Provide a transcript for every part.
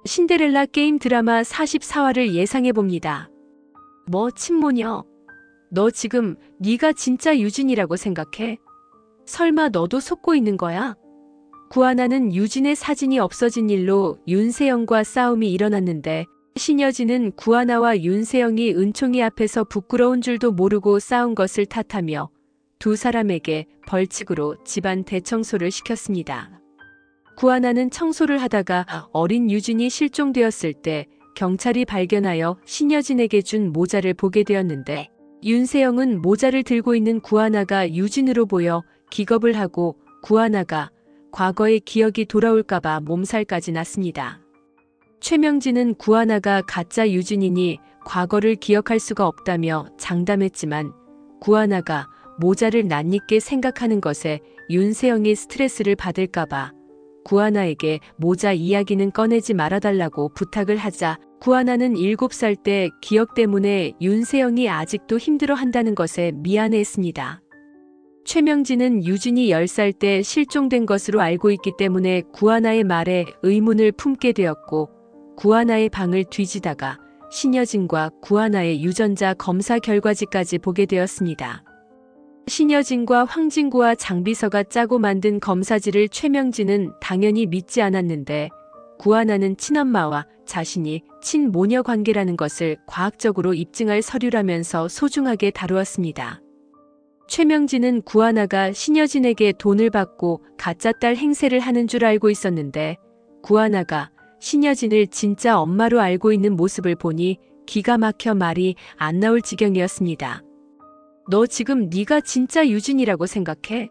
신데렐라 게임 드라마 44화를 예상해봅니다. 뭐 친모녀? 너 지금 네가 진짜 유진이라고 생각해? 설마 너도 속고 있는 거야? 구하나는 유진의 사진이 없어진 일로 윤세영과 싸움이 일어났는데 신여진은 구하나와 윤세영이 은총이 앞에서 부끄러운 줄도 모르고 싸운 것을 탓하며 두 사람에게 벌칙으로 집안 대청소를 시켰습니다. 구하나는 청소를 하다가 어린 유진이 실종되었을 때 경찰이 발견하여 신여진에게 준 모자를 보게 되었는데 윤세영은 모자를 들고 있는 구하나가 유진으로 보여 기겁을 하고 구하나가 과거의 기억이 돌아올까봐 몸살까지 났습니다. 최명진은 구하나가 가짜 유진이니 과거를 기억할 수가 없다며 장담했지만 구하나가 모자를 낯익게 생각하는 것에 윤세영이 스트레스를 받을까봐 구하나에게 모자 이야기는 꺼내지 말아달라고 부탁을 하자 구하나는 7살 때 기억 때문에 윤세영이 아직도 힘들어한다는 것에 미안해했습니다. 최명진은 유진이 10살 때 실종된 것으로 알고 있기 때문에 구하나의 말에 의문을 품게 되었고 구하나의 방을 뒤지다가 신여진과 구하나의 유전자 검사 결과지까지 보게 되었습니다. 신여진과 황진구와 장비서가 짜고 만든 검사지를 최명진은 당연히 믿지 않았는데 구하나는 친엄마와 자신이 친모녀 관계라는 것을 과학적으로 입증할 서류라면서 소중하게 다루었습니다. 최명진은 구하나가 신여진에게 돈을 받고 가짜 딸 행세를 하는 줄 알고 있었는데 구하나가 신여진을 진짜 엄마로 알고 있는 모습을 보니 기가 막혀 말이 안 나올 지경이었습니다. 너 지금 네가 진짜 유진이라고 생각해?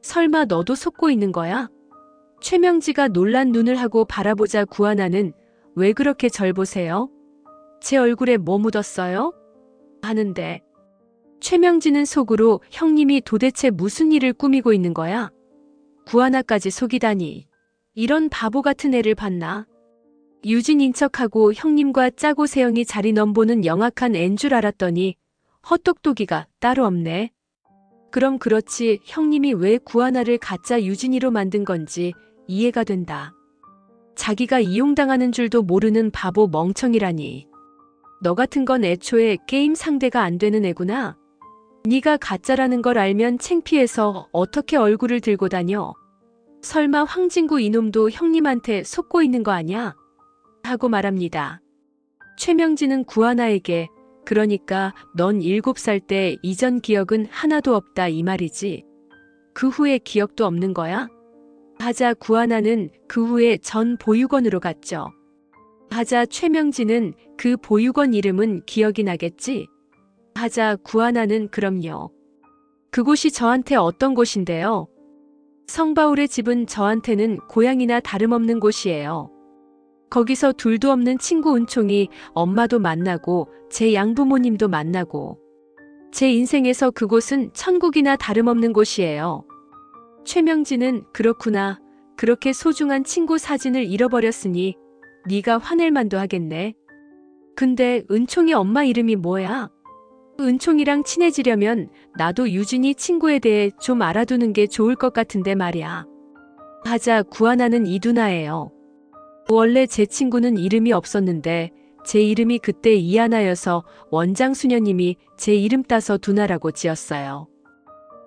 설마 너도 속고 있는 거야? 최명지가 놀란 눈을 하고 바라보자 구하나는 왜 그렇게 절 보세요? 제 얼굴에 뭐 묻었어요? 하는데 최명지는 속으로 형님이 도대체 무슨 일을 꾸미고 있는 거야? 구하나까지 속이다니. 이런 바보 같은 애를 봤나? 유진인 척하고 형님과 짜고 세영이 자리 넘보는 영악한 앤 줄 알았더니 헛똑똑이가 따로 없네. 그럼 그렇지 형님이 왜 구하나를 가짜 유진이로 만든 건지 이해가 된다. 자기가 이용당하는 줄도 모르는 바보 멍청이라니. 너 같은 건 애초에 게임 상대가 안 되는 애구나. 네가 가짜라는 걸 알면 창피해서 어떻게 얼굴을 들고 다녀. 설마 황진구 이놈도 형님한테 속고 있는 거 아냐? 하고 말합니다. 최명진은 구하나에게 그러니까 넌 7살 때 이전 기억은 하나도 없다 이 말이지. 그 후에 기억도 없는 거야? 하자 구하나는 그 후에 전 보육원으로 갔죠. 하자 최명진은 그 보육원 이름은 기억이 나겠지? 하자 구하나는 그럼요. 그곳이 저한테 어떤 곳인데요? 성바울의 집은 저한테는 고향이나 다름없는 곳이에요. 거기서 둘도 없는 친구 은총이 엄마도 만나고 제 양부모님도 만나고 제 인생에서 그곳은 천국이나 다름없는 곳이에요. 최명진은 그렇구나. 그렇게 소중한 친구 사진을 잃어버렸으니 네가 화낼 만도 하겠네. 근데 은총이 엄마 이름이 뭐야? 은총이랑 친해지려면 나도 유진이 친구에 대해 좀 알아두는 게 좋을 것 같은데 말이야. 하자 구하나는 이두나예요. 원래 제 친구는 이름이 없었는데 제 이름이 그때 이하나여서 원장 수녀님이 제 이름 따서 두나라고 지었어요.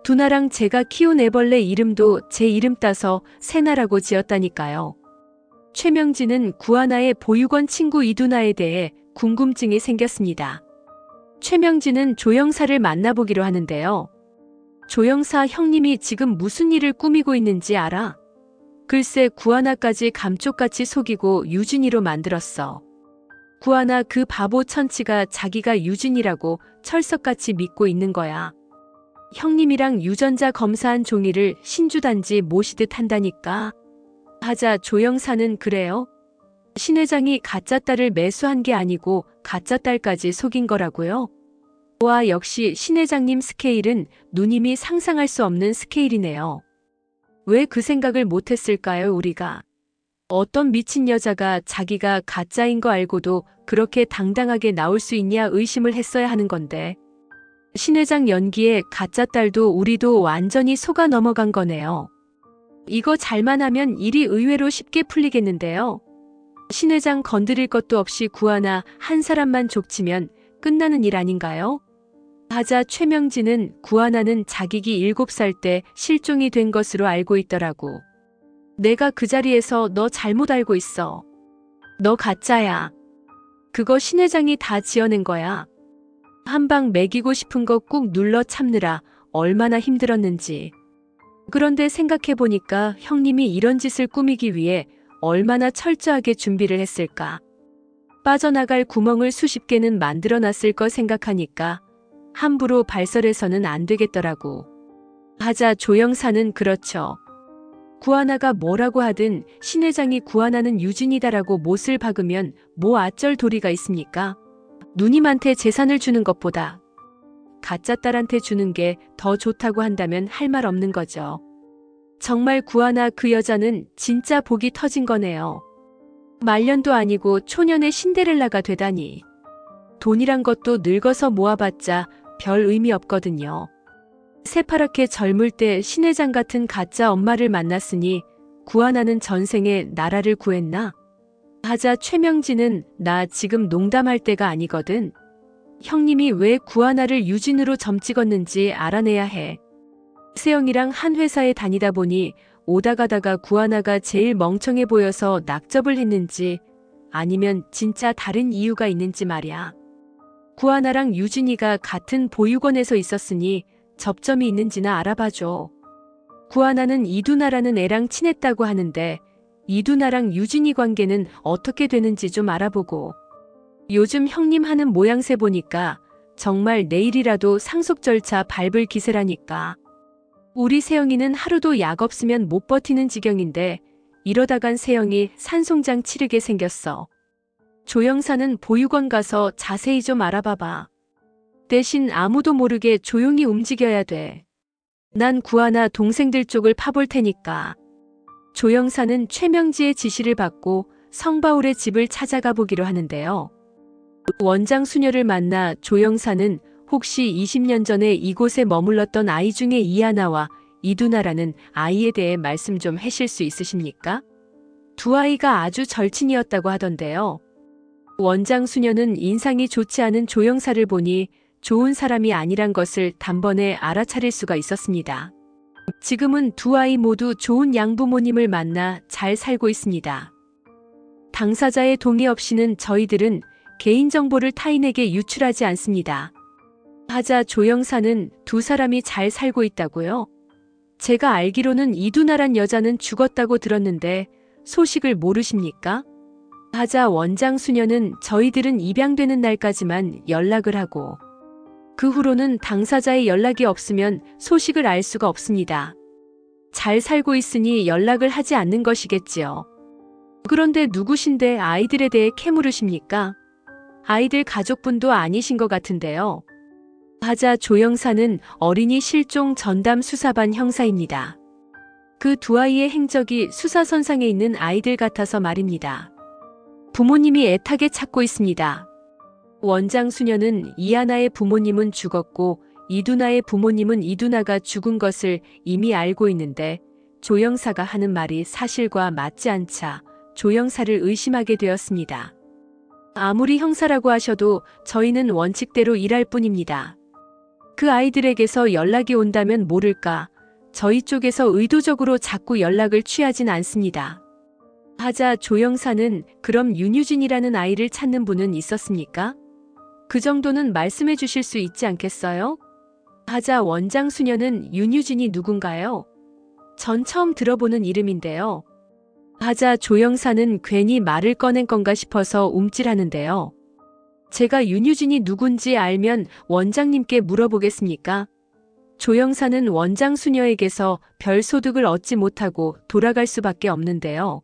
두나랑 제가 키운 애벌레 이름도 제 이름 따서 세나라고 지었다니까요. 최명진은 구하나의 보육원 친구 이두나에 대해 궁금증이 생겼습니다. 최명진은 조영사를 만나보기로 하는데요. 조영사 형님이 지금 무슨 일을 꾸미고 있는지 알아? 글쎄 구하나까지 감쪽같이 속이고 유진이로 만들었어. 구하나 그 바보 천치가 자기가 유진이라고 철석같이 믿고 있는 거야. 형님이랑 유전자 검사한 종이를 신주단지 모시듯 한다니까. 하자 조영사는 그래요? 신 회장이 가짜 딸을 매수한 게 아니고 가짜 딸까지 속인 거라고요? 와 역시 신 회장님 스케일은 누님이 상상할 수 없는 스케일이네요. 왜 그 생각을 못했을까요 우리가? 어떤 미친 여자가 자기가 가짜인 거 알고도 그렇게 당당하게 나올 수 있냐 의심을 했어야 하는 건데. 신 회장 연기에 가짜 딸도 우리도 완전히 속아 넘어간 거네요. 이거 잘만 하면 일이 의외로 쉽게 풀리겠는데요. 신 회장 건드릴 것도 없이 구하나 한 사람만 족치면 끝나는 일 아닌가요? 하자 최명진은 구하나는 자기기 7살 때 실종이 된 것으로 알고 있더라고. 내가 그 자리에서 너 잘못 알고 있어. 너 가짜야. 그거 신 회장이 다 지어낸 거야. 한 방 먹이고 싶은 거 꾹 눌러 참느라 얼마나 힘들었는지. 그런데 생각해보니까 형님이 이런 짓을 꾸미기 위해 얼마나 철저하게 준비를 했을까. 빠져나갈 구멍을 수십 개는 만들어놨을 거 생각하니까 함부로 발설해서는 안 되겠더라고. 하자 조영사는 그렇죠. 구하나가 뭐라고 하든 신 회장이 구하나는 유진이다라고 못을 박으면 뭐 어쩔 도리가 있습니까? 누님한테 재산을 주는 것보다 가짜 딸한테 주는 게 더 좋다고 한다면 할 말 없는 거죠. 정말 구하나 그 여자는 진짜 복이 터진 거네요. 말년도 아니고 초년의 신데렐라가 되다니. 돈이란 것도 늙어서 모아봤자 별 의미 없거든요. 새파랗게 젊을 때 신 회장 같은 가짜 엄마를 만났으니 구하나는 전생에 나라를 구했나? 하자 최명진은 나 지금 농담할 때가 아니거든. 형님이 왜 구하나를 유진으로 점찍었는지 알아내야 해. 세영이랑 한 회사에 다니다 보니 오다 가다가 구하나가 제일 멍청해 보여서 낙접을 했는지 아니면 진짜 다른 이유가 있는지 말이야. 구하나랑 유진이가 같은 보육원에서 있었으니 접점이 있는지나 알아봐줘. 구하나는 이두나라는 애랑 친했다고 하는데 이두나랑 유진이 관계는 어떻게 되는지 좀 알아보고. 요즘 형님 하는 모양새 보니까 정말 내일이라도 상속 절차 밟을 기세라니까. 우리 세영이는 하루도 약 없으면 못 버티는 지경인데 이러다간 세영이 산송장 치르게 생겼어. 조영사는 보육원 가서 자세히 좀 알아봐봐. 대신 아무도 모르게 조용히 움직여야 돼. 난 구하나 동생들 쪽을 파볼 테니까. 조영사는 최명지의 지시를 받고 성바울의 집을 찾아가 보기로 하는데요. 원장 수녀를 만나 조영사는 혹시 20년 전에 이곳에 머물렀던 아이 중에 이하나와 이두나라는 아이에 대해 말씀 좀 하실 수 있으십니까? 두 아이가 아주 절친이었다고 하던데요. 원장 수녀는 인상이 좋지 않은 조영사를 보니 좋은 사람이 아니란 것을 단번에 알아차릴 수가 있었습니다. 지금은 두 아이 모두 좋은 양부모님을 만나 잘 살고 있습니다. 당사자의 동의 없이는 저희들은 개인정보를 타인에게 유출하지 않습니다. 하자 조영사는 두 사람이 잘 살고 있다고요? 제가 알기로는 이두나란 여자는 죽었다고 들었는데 소식을 모르십니까? 하자 원장 수녀는 저희들은 입양되는 날까지만 연락을 하고 그 후로는 당사자의 연락이 없으면 소식을 알 수가 없습니다. 잘 살고 있으니 연락을 하지 않는 것이겠지요. 그런데 누구신데 아이들에 대해 캐물으십니까? 아이들 가족분도 아니신 것 같은데요. 하자 조영사는 어린이 실종 전담 수사반 형사입니다. 그 두 아이의 행적이 수사선상에 있는 아이들 같아서 말입니다. 부모님이 애타게 찾고 있습니다. 원장 수녀는 이하나의 부모님은 죽었고 이두나의 부모님은 이두나가 죽은 것을 이미 알고 있는데 조영사가 하는 말이 사실과 맞지 않자 조영사를 의심하게 되었습니다. 아무리 형사라고 하셔도 저희는 원칙대로 일할 뿐입니다. 그 아이들에게서 연락이 온다면 모를까 저희 쪽에서 의도적으로 자꾸 연락을 취하진 않습니다. 하자 조영사는 그럼 윤유진이라는 아이를 찾는 분은 있었습니까? 그 정도는 말씀해 주실 수 있지 않겠어요? 하자 원장 수녀는 윤유진이 누군가요? 전 처음 들어보는 이름인데요. 하자 조영사는 괜히 말을 꺼낸 건가 싶어서 움찔하는데요. 제가 윤유진이 누군지 알면 원장님께 물어보겠습니까? 조영사는 원장 수녀에게서 별 소득을 얻지 못하고 돌아갈 수밖에 없는데요.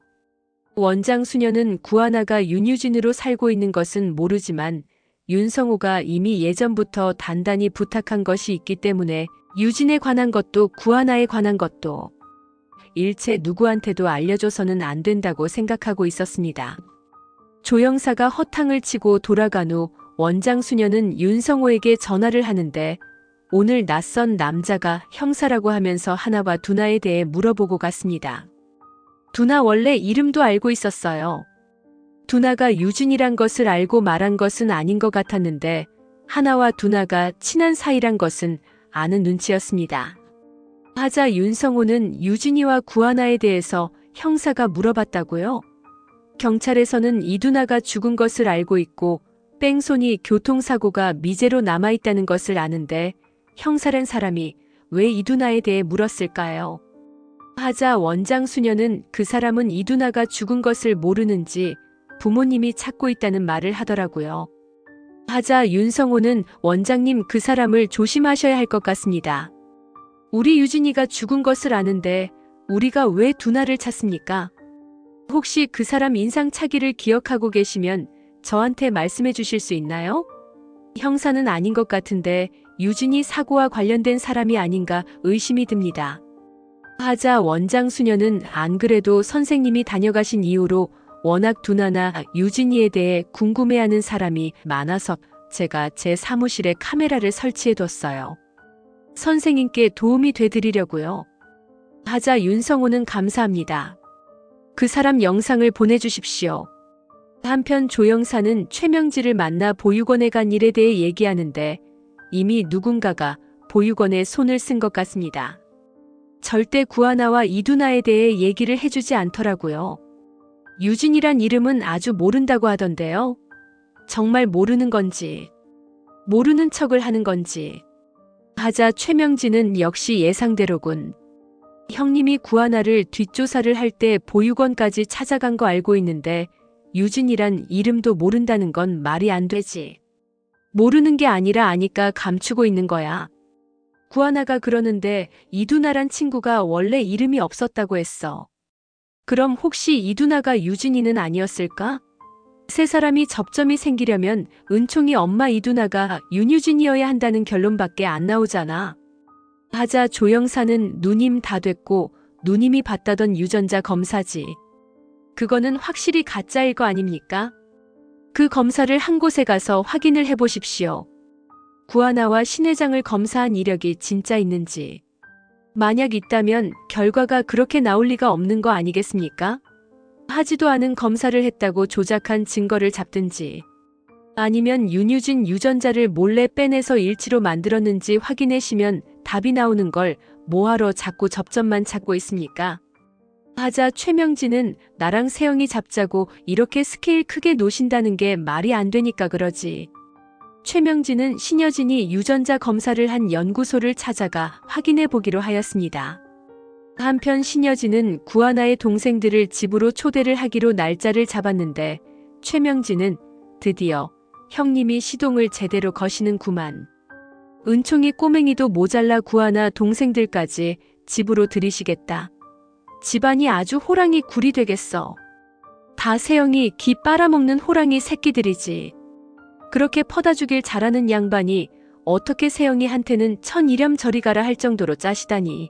원장 수녀는 구하나가 윤유진으로 살고 있는 것은 모르지만 윤성호가 이미 예전부터 단단히 부탁한 것이 있기 때문에 유진에 관한 것도 구하나에 관한 것도 일체 누구한테도 알려줘서는 안 된다고 생각하고 있었습니다. 조영사가 허탕을 치고 돌아간 후 원장 수녀는 윤성호에게 전화를 하는데 오늘 낯선 남자가 형사라고 하면서 하나와 두나에 대해 물어보고 갔습니다. 두나 원래 이름도 알고 있었어요. 두나가 유준이란 것을 알고 말한 것은 아닌 것 같았는데 하나와 두나가 친한 사이란 것은 아는 눈치였습니다. 하자 윤성호는 유준이와 구하나에 대해서 형사가 물어봤다고요? 경찰에서는 이두나가 죽은 것을 알고 있고 뺑소니 교통사고가 미제로 남아있다는 것을 아는데 형사란 사람이 왜 이두나에 대해 물었을까요? 하자 원장 수녀는 그 사람은 이두나가 죽은 것을 모르는지 부모님이 찾고 있다는 말을 하더라고요. 하자 윤성호는 원장님 그 사람을 조심하셔야 할 것 같습니다. 우리 유진이가 죽은 것을 아는데 우리가 왜 두나를 찾습니까? 혹시 그 사람 인상착의를 기억하고 계시면 저한테 말씀해 주실 수 있나요? 형사는 아닌 것 같은데 유진이 사고와 관련된 사람이 아닌가 의심이 듭니다. 하자 원장 수녀는 안 그래도 선생님이 다녀가신 이후로 워낙 두나나 유진이에 대해 궁금해하는 사람이 많아서 제가 제 사무실에 카메라를 설치해뒀어요. 선생님께 도움이 되드리려고요. 하자 윤성호는 감사합니다. 그 사람 영상을 보내주십시오. 한편 조영사는 최명지를 만나 보육원에 간 일에 대해 얘기하는데 이미 누군가가 보육원에 손을 쓴 것 같습니다. 절대 구하나와 이두나에 대해 얘기를 해주지 않더라고요. 유진이란 이름은 아주 모른다고 하던데요. 정말 모르는 건지, 모르는 척을 하는 건지. 하자 최명지는 역시 예상대로군. 형님이 구하나를 뒷조사를 할 때 보육원까지 찾아간 거 알고 있는데 유진이란 이름도 모른다는 건 말이 안 되지. 모르는 게 아니라 아니까 감추고 있는 거야. 구하나가 그러는데 이두나란 친구가 원래 이름이 없었다고 했어. 그럼 혹시 이두나가 유진이는 아니었을까? 세 사람이 접점이 생기려면 은총이 엄마 이두나가 윤유진이어야 한다는 결론밖에 안 나오잖아. 하자 조영사는 누님 다 됐고 누님이 봤다던 유전자 검사지. 그거는 확실히 가짜일 거 아닙니까? 그 검사를 한 곳에 가서 확인을 해보십시오. 구하나와 신회장을 검사한 이력이 진짜 있는지. 만약 있다면 결과가 그렇게 나올 리가 없는 거 아니겠습니까? 하지도 않은 검사를 했다고 조작한 증거를 잡든지 아니면 윤유진 유전자를 몰래 빼내서 일치로 만들었는지 확인해시면 답이 나오는 걸 뭐하러 자꾸 접점만 찾고 있습니까? 하자 최명진은 나랑 세영이 잡자고 이렇게 스케일 크게 노신다는 게 말이 안 되니까 그러지. 최명진은 신여진이 유전자 검사를 한 연구소를 찾아가 확인해 보기로 하였습니다. 한편 신여진은 구하나의 동생들을 집으로 초대를 하기로 날짜를 잡았는데 최명진은 드디어 형님이 시동을 제대로 거시는구만. 은총이 꼬맹이도 모자라 구하나 동생들까지 집으로 들이시겠다. 집안이 아주 호랑이 굴이 되겠어. 다 세영이 기 빨아먹는 호랑이 새끼들이지. 그렇게 퍼다 주길 잘하는 양반이 어떻게 세영이한테는 천이렴 저리 가라 할 정도로 짜시다니.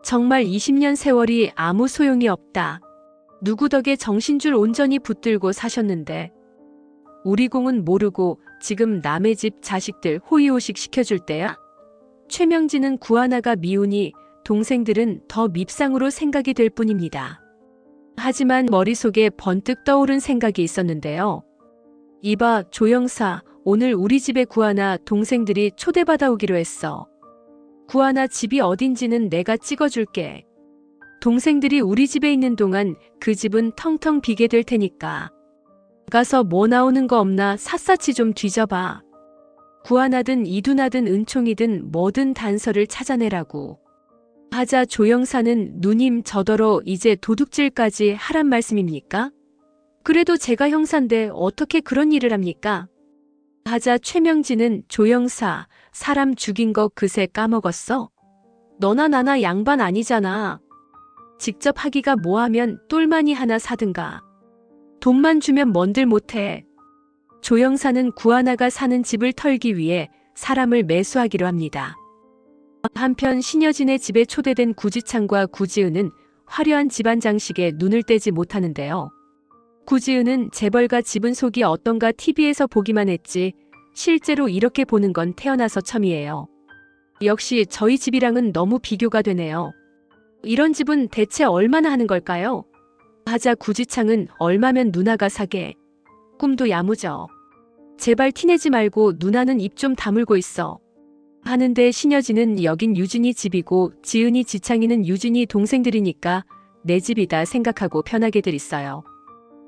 정말 20년 세월이 아무 소용이 없다. 누구 덕에 정신줄 온전히 붙들고 사셨는데. 우리 공은 모르고 지금 남의 집 자식들 호의호식 시켜줄 때야? 최명진은 구하나가 미우니 동생들은 더 밉상으로 생각이 될 뿐입니다. 하지만 머릿속에 번뜩 떠오른 생각이 있었는데요. 이봐 조영사, 오늘 우리 집에 구하나 동생들이 초대받아 오기로 했어. 구하나 집이 어딘지는 내가 찍어줄게. 동생들이 우리 집에 있는 동안 그 집은 텅텅 비게 될 테니까. 가서 뭐 나오는 거 없나 샅샅이 좀 뒤져봐. 구하나든 이두나든 은총이든 뭐든 단서를 찾아내라고. 하자 조영사는 누님 저더러 이제 도둑질까지 하란 말씀입니까? 그래도 제가 형사인데 어떻게 그런 일을 합니까? 하자 최명진은 조영사, 사람 죽인 거 그새 까먹었어? 너나 나나 양반 아니잖아. 직접 하기가 뭐하면 똘마니 하나 사든가. 돈만 주면 뭔들 못해. 조영사는 구하나가 사는 집을 털기 위해 사람을 매수하기로 합니다. 한편 신여진의 집에 초대된 구지창과 구지은은 화려한 집안 장식에 눈을 떼지 못하는데요. 구지은은 재벌가 집은 속이 어떤가 TV에서 보기만 했지 실제로 이렇게 보는 건 태어나서 처음이에요. 역시 저희 집이랑은 너무 비교가 되네요. 이런 집은 대체 얼마나 하는 걸까요? 하자 구지창은 얼마면 누나가 사게. 꿈도 야무져. 제발 티내지 말고 누나는 입 좀 다물고 있어. 하는데 신여진은 여긴 유진이 집이고 지은이 지창이는 유진이 동생들이니까 내 집이다 생각하고 편하게들 있어요.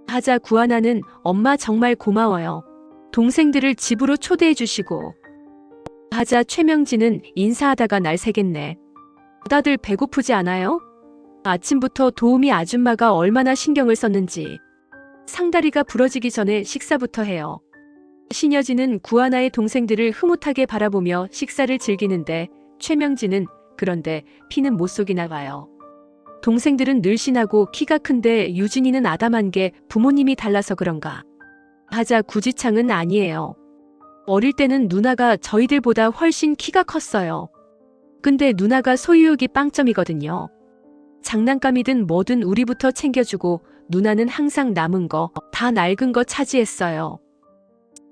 하자 구하나는 엄마 정말 고마워요. 동생들을 집으로 초대해 주시고. 하자 최명진은 인사하다가 날 새겠네. 다들 배고프지 않아요? 아침부터 도우미 아줌마가 얼마나 신경을 썼는지. 상다리가 부러지기 전에 식사부터 해요. 신여진은 구하나의 동생들을 흐뭇하게 바라보며 식사를 즐기는데 최명진은 그런데 피는 못 속이나 봐요. 동생들은 늘씬하고 키가 큰데 유진이는 아담한 게 부모님이 달라서 그런가. 하자 구지창은 아니에요. 어릴 때는 누나가 저희들보다 훨씬 키가 컸어요. 근데 누나가 소유욕이 빵점이거든요. 장난감이든 뭐든 우리부터 챙겨주고 누나는 항상 남은 거, 다 낡은 거 차지했어요.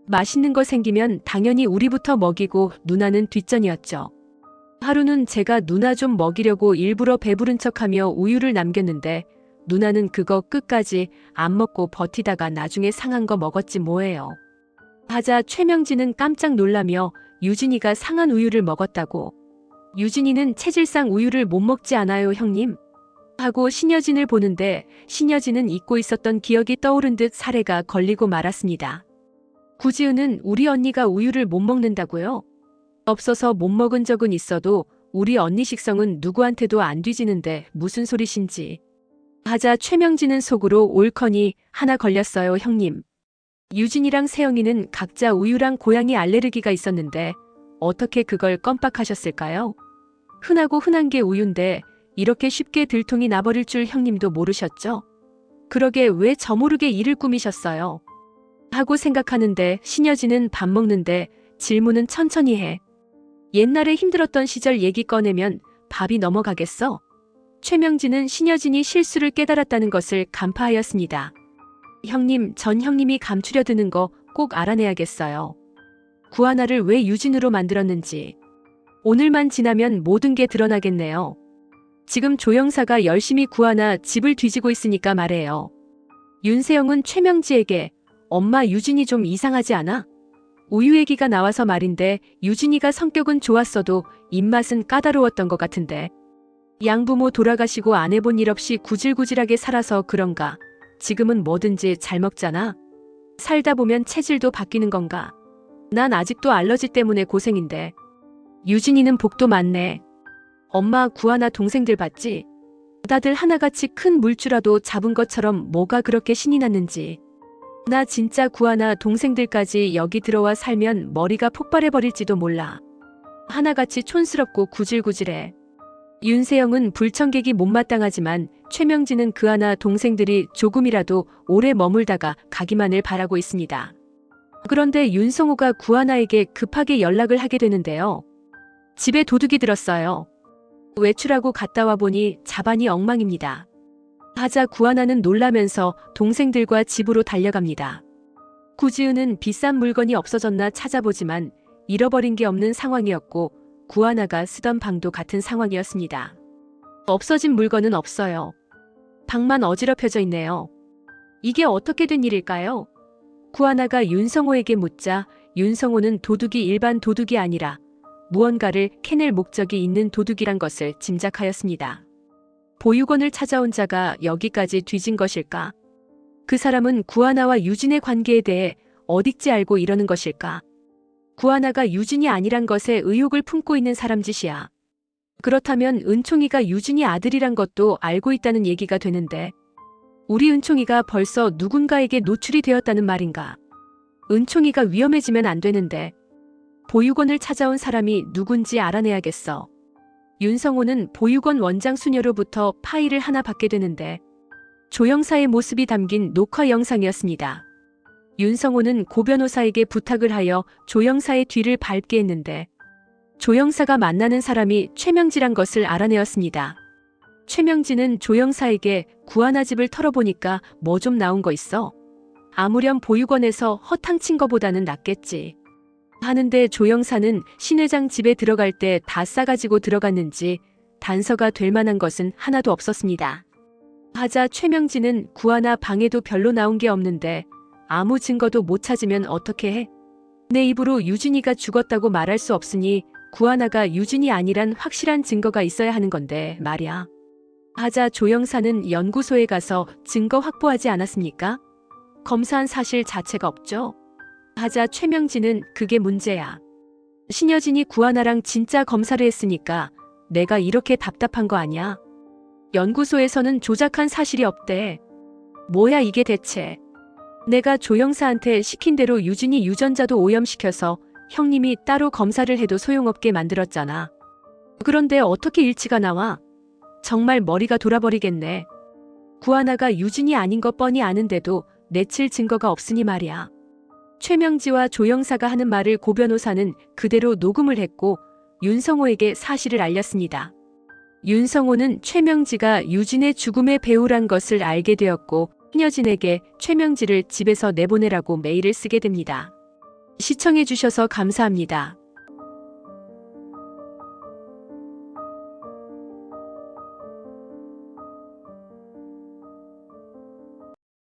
맛있는 거 생기면 당연히 우리부터 먹이고 누나는 뒷전이었죠. 하루는 제가 누나 좀 먹이려고 일부러 배부른 척하며 우유를 남겼는데 누나는 그거 끝까지 안 먹고 버티다가 나중에 상한 거 먹었지 뭐예요. 하자 최명진은 깜짝 놀라며 유진이가 상한 우유를 먹었다고. 유진이는 체질상 우유를 못 먹지 않아요 형님? 하고 신여진을 보는데 신여진은 잊고 있었던 기억이 떠오른 듯 사례가 걸리고 말았습니다. 구지은은 우리 언니가 우유를 못 먹는다고요? 없어서 못 먹은 적은 있어도 우리 언니 식성은 누구한테도 안 뒤지는데 무슨 소리신지. 하자 최명진은 속으로 옳거니 하나 걸렸어요 형님. 유진이랑 세영이는 각자 우유랑 고양이 알레르기가 있었는데 어떻게 그걸 껌빡하셨을까요? 흔하고 흔한 게 우유인데 이렇게 쉽게 들통이 나버릴 줄 형님도 모르셨죠? 그러게 왜 저 모르게 일을 꾸미셨어요? 하고 생각하는데 신여진은 밥 먹는데 질문은 천천히 해. 옛날에 힘들었던 시절 얘기 꺼내면 밥이 넘어가겠어? 최명진은 신여진이 실수를 깨달았다는 것을 간파하였습니다. 형님, 전 형님이 감추려 드는 거 꼭 알아내야겠어요. 구하나를 왜 유진으로 만들었는지. 오늘만 지나면 모든 게 드러나겠네요. 지금 조영사가 열심히 구하나 집을 뒤지고 있으니까 말해요. 윤세영은 최명지에게 엄마 유진이 좀 이상하지 않아? 우유 얘기가 나와서 말인데 유진이가 성격은 좋았어도 입맛은 까다로웠던 것 같은데. 양부모 돌아가시고 안 해본 일 없이 구질구질하게 살아서 그런가. 지금은 뭐든지 잘 먹잖아. 살다 보면 체질도 바뀌는 건가. 난 아직도 알러지 때문에 고생인데. 유진이는 복도 많네. 엄마 구하나 동생들 봤지? 다들 하나같이 큰 물주라도 잡은 것처럼 뭐가 그렇게 신이 났는지. 나 진짜 구하나 동생들까지 여기 들어와 살면 머리가 폭발해버릴지도 몰라. 하나같이 촌스럽고 구질구질해. 윤세영은 불청객이 못마땅하지만 최명진은 그 하나 동생들이 조금이라도 오래 머물다가 가기만을 바라고 있습니다. 그런데 윤성호가 구하나에게 급하게 연락을 하게 되는데요. 집에 도둑이 들었어요. 외출하고 갔다 와보니 자반이 엉망입니다. 하자 구하나는 놀라면서 동생들과 집으로 달려갑니다. 구지은은 비싼 물건이 없어졌나 찾아보지만 잃어버린 게 없는 상황이었고 구하나가 쓰던 방도 같은 상황이었습니다. 없어진 물건은 없어요. 방만 어지럽혀져 있네요. 이게 어떻게 된 일일까요? 구하나가 윤성호에게 묻자 윤성호는 도둑이 일반 도둑이 아니라 무언가를 캐낼 목적이 있는 도둑이란 것을 짐작하였습니다. 보육원을 찾아온 자가 여기까지 뒤진 것일까? 그 사람은 구하나와 유진의 관계에 대해 어딨지 알고 이러는 것일까? 구하나가 유진이 아니란 것에 의혹을 품고 있는 사람 짓이야. 그렇다면 은총이가 유진이 아들이란 것도 알고 있다는 얘기가 되는데 우리 은총이가 벌써 누군가에게 노출이 되었다는 말인가? 은총이가 위험해지면 안 되는데 보육원을 찾아온 사람이 누군지 알아내야겠어. 윤성호는 보육원 원장 수녀로부터 파일을 하나 받게 되는데 조영사의 모습이 담긴 녹화 영상이었습니다. 윤성호는 고 변호사에게 부탁을 하여 조영사의 뒤를 밟게 했는데 조영사가 만나는 사람이 최명지란 것을 알아내었습니다. 최명지는 조영사에게 구하나 집을 털어보니까 뭐 좀 나온 거 있어? 아무렴 보육원에서 허탕친 거보다는 낫겠지. 하는데 조영사는 신 회장 집에 들어갈 때 다 싸가지고 들어갔는지 단서가 될 만한 것은 하나도 없었습니다. 하자 최명진은 구하나 방에도 별로 나온 게 없는데 아무 증거도 못 찾으면 어떻게 해? 내 입으로 유진이가 죽었다고 말할 수 없으니 구하나가 유진이 아니란 확실한 증거가 있어야 하는 건데 말이야. 하자 조 형사는 연구소에 가서 증거 확보하지 않았습니까? 검사한 사실 자체가 없죠. 하자 최명진은 그게 문제야. 신여진이 구하나랑 진짜 검사를 했으니까 내가 이렇게 답답한 거 아니야? 연구소에서는 조작한 사실이 없대. 뭐야 이게 대체. 내가 조 형사한테 시킨 대로 유진이 유전자도 오염시켜서 형님이 따로 검사를 해도 소용없게 만들었잖아. 그런데 어떻게 일치가 나와? 정말 머리가 돌아버리겠네. 구하나가 유진이 아닌 것 뻔히 아는데도 내칠 증거가 없으니 말이야. 최명지와 조 형사가 하는 말을 고 변호사는 그대로 녹음을 했고 윤성호에게 사실을 알렸습니다. 윤성호는 최명지가 유진의 죽음의 배우란 것을 알게 되었고 신여진에게 최명지를 집에서 내보내라고 메일을 쓰게 됩니다. 시청해 주셔서 감사합니다.